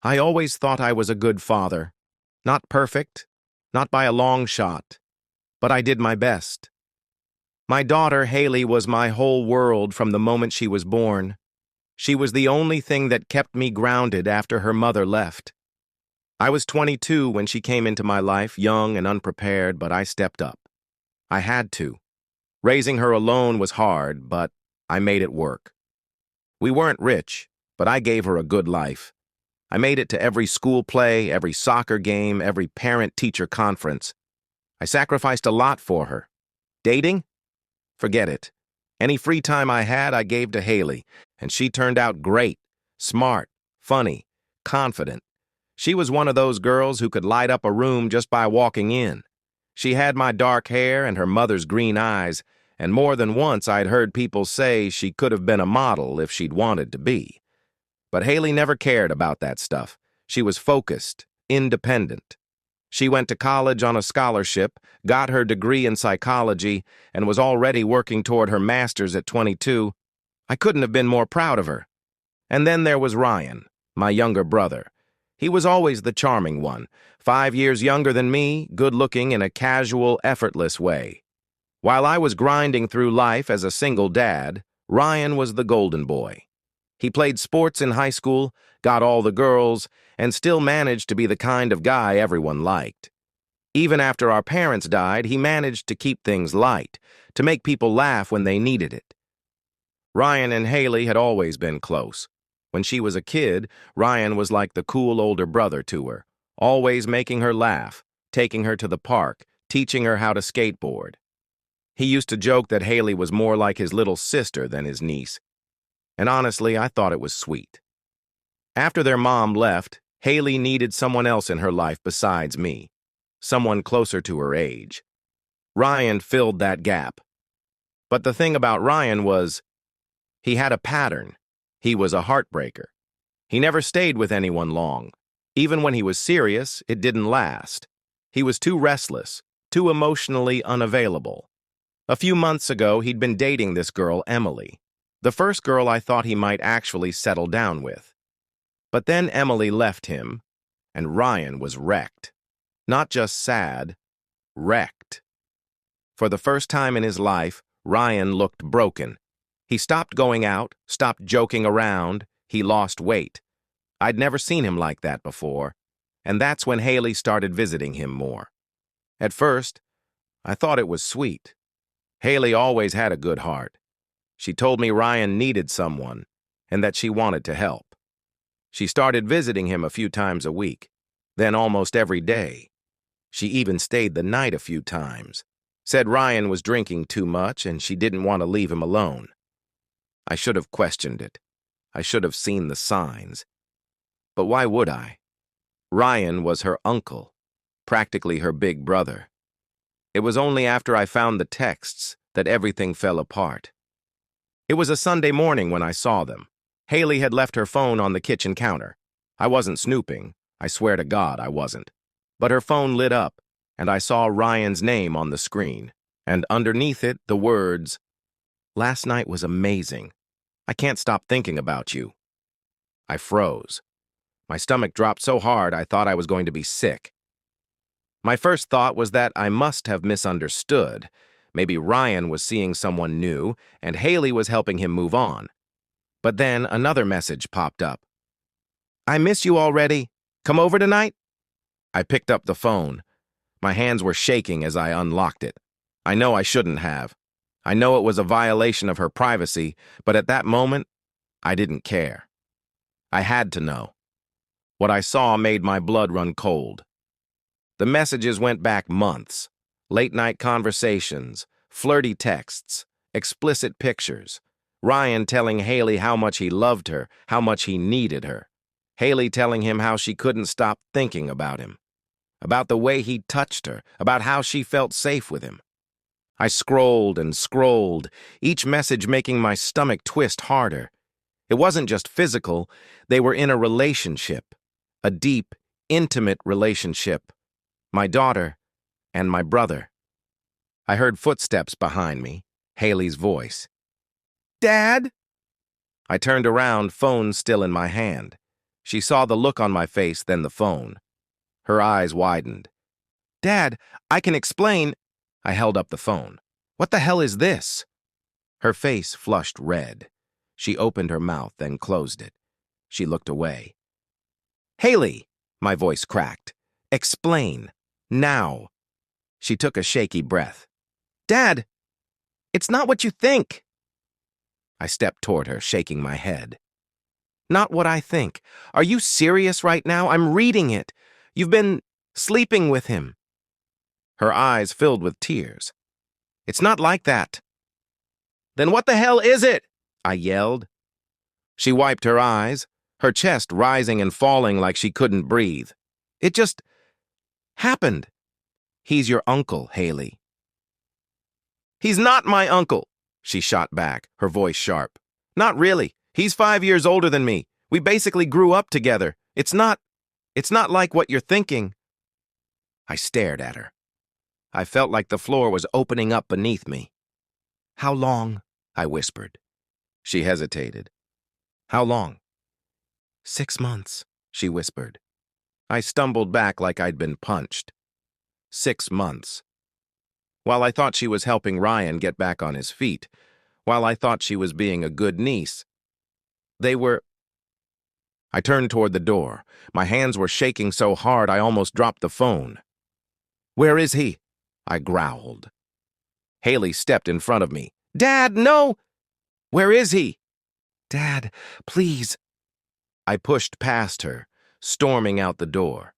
I always thought I was a good father. Not perfect, not by a long shot, but I did my best. My daughter, Haley, was my whole world from the moment she was born. She was the only thing that kept me grounded after her mother left. I was 22 when she came into my life, young and unprepared, but I stepped up. I had to. Raising her alone was hard, but I made it work. We weren't rich, but I gave her a good life. I made it to every school play, every soccer game, every parent-teacher conference. I sacrificed a lot for her. Dating? Forget it. Any free time I had, I gave to Haley, and she turned out great, smart, funny, confident. She was one of those girls who could light up a room just by walking in. She had my dark hair and her mother's green eyes, and more than once I'd heard people say she could have been a model if she'd wanted to be. But Haley never cared about that stuff. She was focused, independent. She went to college on a scholarship, got her degree in psychology, and was already working toward her master's at 22. I couldn't have been more proud of her. And then there was Ryan, my younger brother. He was always the charming one, 5 years younger than me, good-looking in a casual, effortless way. While I was grinding through life as a single dad, Ryan was the golden boy. He played sports in high school, got all the girls, and still managed to be the kind of guy everyone liked. Even after our parents died, he managed to keep things light, to make people laugh when they needed it. Ryan and Haley had always been close. When she was a kid, Ryan was like the cool older brother to her, always making her laugh, taking her to the park, teaching her how to skateboard. He used to joke that Haley was more like his little sister than his niece. And honestly, I thought it was sweet. After their mom left, Haley needed someone else in her life besides me, someone closer to her age. Ryan filled that gap. But the thing about Ryan was, he had a pattern. He was a heartbreaker. He never stayed with anyone long. Even when he was serious, it didn't last. He was too restless, too emotionally unavailable. A few months ago, he'd been dating this girl, Emily, the first girl I thought he might actually settle down with. But then Emily left him, and Ryan was wrecked. Not just sad, wrecked. For the first time in his life, Ryan looked broken. He stopped going out, stopped joking around, he lost weight. I'd never seen him like that before, and that's when Haley started visiting him more. At first, I thought it was sweet. Haley always had a good heart. She told me Ryan needed someone, and that she wanted to help. She started visiting him a few times a week, then almost every day. She even stayed the night a few times, said Ryan was drinking too much and she didn't want to leave him alone. I should have questioned it. I should have seen the signs. But why would I? Ryan was her uncle, practically her big brother. It was only after I found the texts that everything fell apart. It was a Sunday morning when I saw them. Haley had left her phone on the kitchen counter. I wasn't snooping. I swear to God I wasn't. But her phone lit up, and I saw Ryan's name on the screen, and underneath it the words, "Last night was amazing. I can't stop thinking about you." I froze. My stomach dropped so hard I thought I was going to be sick. My first thought was that I must have misunderstood. Maybe Ryan was seeing someone new, and Haley was helping him move on. But then another message popped up. "I miss you already. Come over tonight?" I picked up the phone. My hands were shaking as I unlocked it. I know I shouldn't have. I know it was a violation of her privacy, but at that moment, I didn't care. I had to know. What I saw made my blood run cold. The messages went back months. Late-night conversations, flirty texts, explicit pictures. Ryan telling Haley how much he loved her, how much he needed her. Haley telling him how she couldn't stop thinking about him. About the way he touched her, about how she felt safe with him. I scrolled and scrolled, each message making my stomach twist harder. It wasn't just physical, they were in a relationship. A deep, intimate relationship. My daughter and my brother. I heard footsteps behind me, Haley's voice. "Dad?" I turned around, phone still in my hand. She saw the look on my face, then the phone. Her eyes widened. Dad, I can explain. I held up the phone. What the hell is this? Her face flushed red. She opened her mouth, then closed it. She looked away. Haley, my voice cracked. Explain. Now. She took a shaky breath. Dad, it's not what you think. I stepped toward her, shaking my head. Not what I think. Are you serious right now? I'm reading it. You've been sleeping with him. Her eyes filled with tears. It's not like that. Then what the hell is it? I yelled. She wiped her eyes, her chest rising and falling like she couldn't breathe. It just happened. He's your uncle, Haley. He's not my uncle, she shot back, her voice sharp. Not really. He's 5 years older than me. We basically grew up together. It's not like what you're thinking. I stared at her. I felt like the floor was opening up beneath me. How long? I whispered. She hesitated. How long? 6 months, she whispered. I stumbled back like I'd been punched. 6 months. While I thought she was helping Ryan get back on his feet, while I thought she was being a good niece, they were... I turned toward the door. My hands were shaking so hard I almost dropped the phone. Where is he? I growled. Haley stepped in front of me. Dad, no! Where is he? Dad, please. I pushed past her, storming out the door.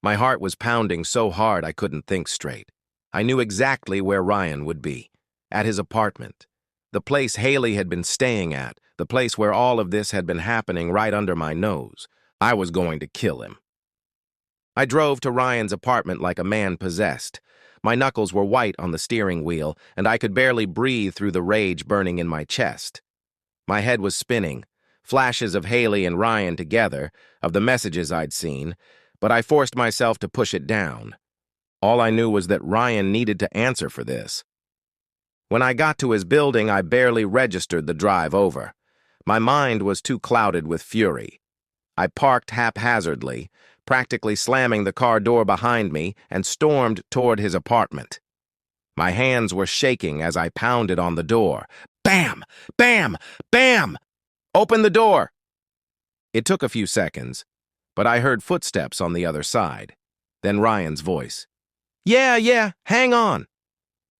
My heart was pounding so hard I couldn't think straight. I knew exactly where Ryan would be. At his apartment. The place Haley had been staying at. The place where all of this had been happening right under my nose. I was going to kill him. I drove to Ryan's apartment like a man possessed. My knuckles were white on the steering wheel, and I could barely breathe through the rage burning in my chest. My head was spinning, flashes of Haley and Ryan together, of the messages I'd seen, but I forced myself to push it down. All I knew was that Ryan needed to answer for this. When I got to his building, I barely registered the drive over. My mind was too clouded with fury. I parked haphazardly, practically slamming the car door behind me, and stormed toward his apartment. My hands were shaking as I pounded on the door. Bam! Bam! Bam! Open the door! It took a few seconds, but I heard footsteps on the other side. Then Ryan's voice. Yeah, hang on.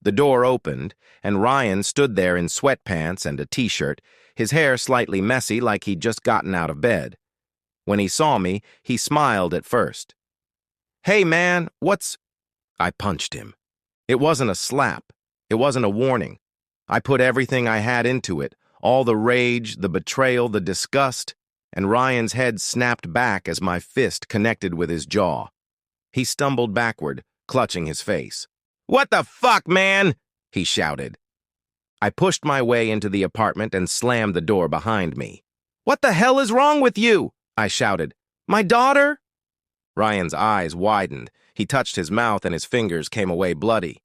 The door opened, and Ryan stood there in sweatpants and a t-shirt, his hair slightly messy like he'd just gotten out of bed. When he saw me, he smiled at first. Hey, man, what's... I punched him. It wasn't a slap. It wasn't a warning. I put everything I had into it, all the rage, the betrayal, the disgust, and Ryan's head snapped back as my fist connected with his jaw. He stumbled backward, clutching his face. What the fuck, man? He shouted. I pushed my way into the apartment and slammed the door behind me. What the hell is wrong with you? I shouted. My daughter? Ryan's eyes widened. He touched his mouth and his fingers came away bloody.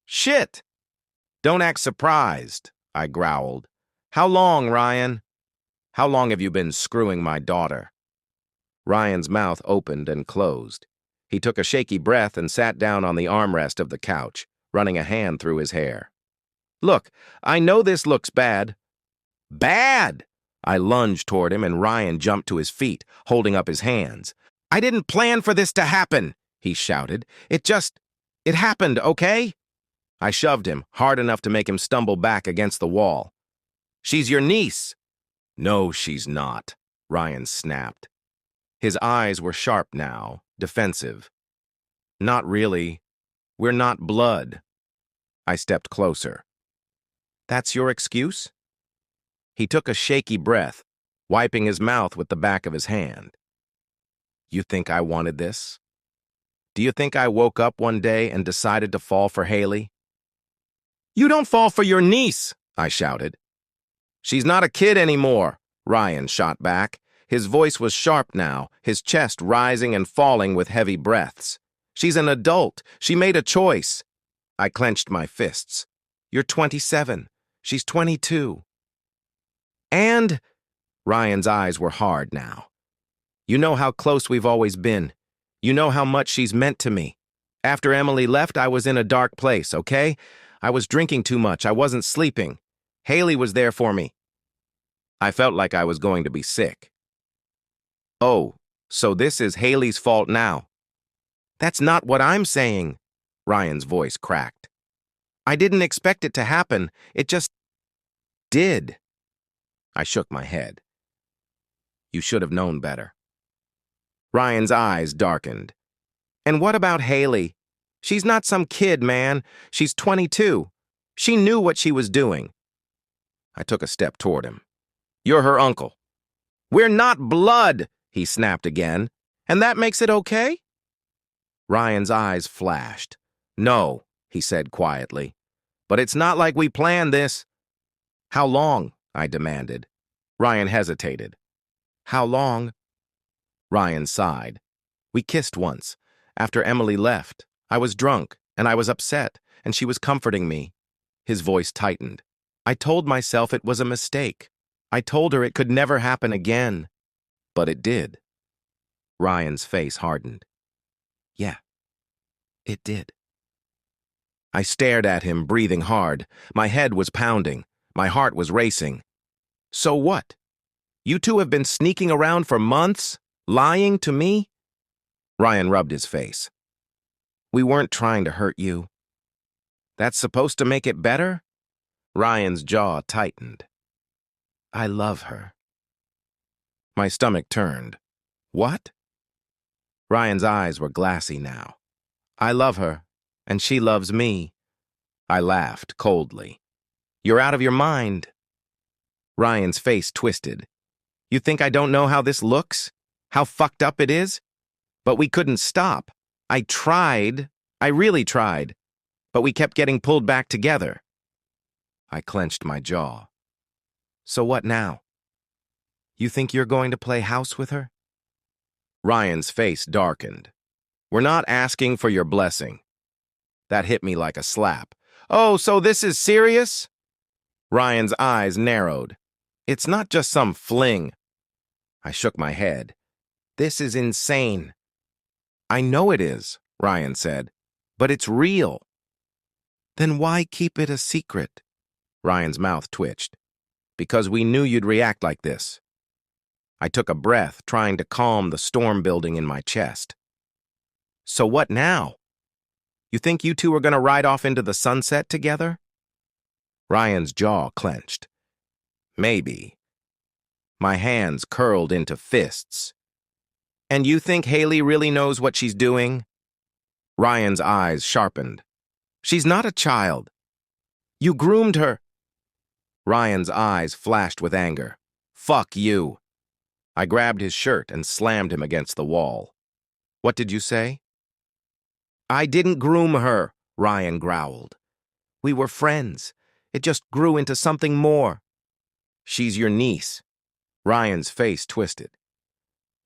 Shit! Don't act surprised, I growled. How long, Ryan? How long have you been screwing my daughter? Ryan's mouth opened and closed. He took a shaky breath and sat down on the armrest of the couch, running a hand through his hair. Look, I know this looks bad. Bad! I lunged toward him and Ryan jumped to his feet, holding up his hands. I didn't plan for this to happen, he shouted. It happened, okay? I shoved him, hard enough to make him stumble back against the wall. She's your niece. No, she's not, Ryan snapped. His eyes were sharp now, defensive. Not really. We're not blood. I stepped closer. That's your excuse? He took a shaky breath, wiping his mouth with the back of his hand. You think I wanted this? Do you think I woke up one day and decided to fall for Haley? You don't fall for your niece, I shouted. She's not a kid anymore, Ryan shot back. His voice was sharp now, his chest rising and falling with heavy breaths. She's an adult. She made a choice. I clenched my fists. You're 27. She's 22. And? Ryan's eyes were hard now. You know how close we've always been. You know how much she's meant to me. After Emily left, I was in a dark place, okay? I was drinking too much. I wasn't sleeping. Haley was there for me. I felt like I was going to be sick. Oh, so this is Haley's fault now. That's not what I'm saying, Ryan's voice cracked. I didn't expect it to happen. It just did. I shook my head. You should have known better. Ryan's eyes darkened. And what about Haley? She's not some kid, man. She's 22. She knew what she was doing. I took a step toward him. You're her uncle. We're not blood, he snapped again. And that makes it okay? Ryan's eyes flashed. No, he said quietly. But it's not like we planned this. How long? I demanded. Ryan hesitated. How long? Ryan sighed. We kissed once. After Emily left, I was drunk, and I was upset, and she was comforting me. His voice tightened. I told myself it was a mistake. I told her it could never happen again. But it did. Ryan's face hardened. Yeah, it did. I stared at him, breathing hard. My head was pounding. My heart was racing. So what? You two have been sneaking around for months, lying to me? Ryan rubbed his face. We weren't trying to hurt you. That's supposed to make it better? Ryan's jaw tightened. I love her. My stomach turned. What? Ryan's eyes were glassy now. I love her, and she loves me. I laughed coldly. You're out of your mind. Ryan's face twisted. You think I don't know how this looks? How fucked up it is? But we couldn't stop. I tried. I really tried. But we kept getting pulled back together. I clenched my jaw. So what now? You think you're going to play house with her? Ryan's face darkened. We're not asking for your blessing. That hit me like a slap. Oh, so this is serious? Ryan's eyes narrowed. It's not just some fling. I shook my head. This is insane. I know it is, Ryan said, but it's real. Then why keep it a secret? Ryan's mouth twitched. Because we knew you'd react like this. I took a breath, trying to calm the storm building in my chest. So what now? You think you two are going to ride off into the sunset together? Ryan's jaw clenched. Maybe. My hands curled into fists. And you think Haley really knows what she's doing? Ryan's eyes sharpened. She's not a child. You groomed her. Ryan's eyes flashed with anger. Fuck you. I grabbed his shirt and slammed him against the wall. What did you say? I didn't groom her, Ryan growled. We were friends. It just grew into something more. She's your niece. Ryan's face twisted.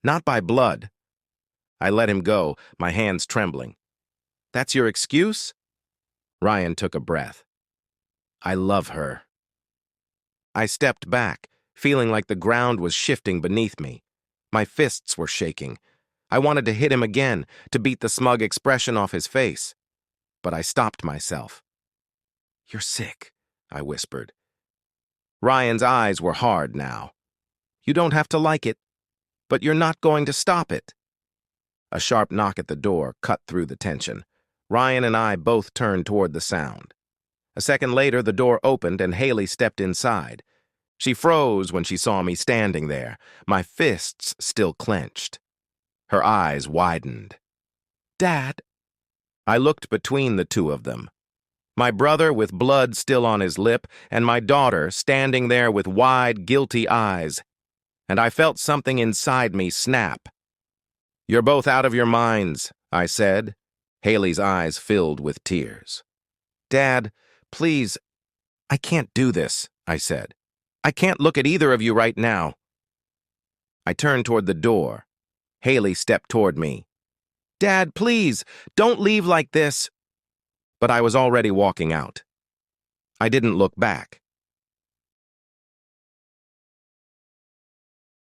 Not by blood. I let him go, my hands trembling. That's your excuse? Ryan took a breath. I love her. I stepped back, feeling like the ground was shifting beneath me. My fists were shaking. I wanted to hit him again, to beat the smug expression off his face. But I stopped myself. You're sick, I whispered. Ryan's eyes were hard now. You don't have to like it, but you're not going to stop it. A sharp knock at the door cut through the tension. Ryan and I both turned toward the sound. A second later, the door opened and Haley stepped inside. She froze when she saw me standing there, my fists still clenched. Her eyes widened. Dad. I looked between the two of them. My brother with blood still on his lip, and my daughter standing there with wide, guilty eyes. And I felt something inside me snap. You're both out of your minds, I said. Haley's eyes filled with tears. Dad, please, I can't do this, I said. I can't look at either of you right now. I turned toward the door. Haley stepped toward me. Dad, please, don't leave like this. But I was already walking out. I didn't look back.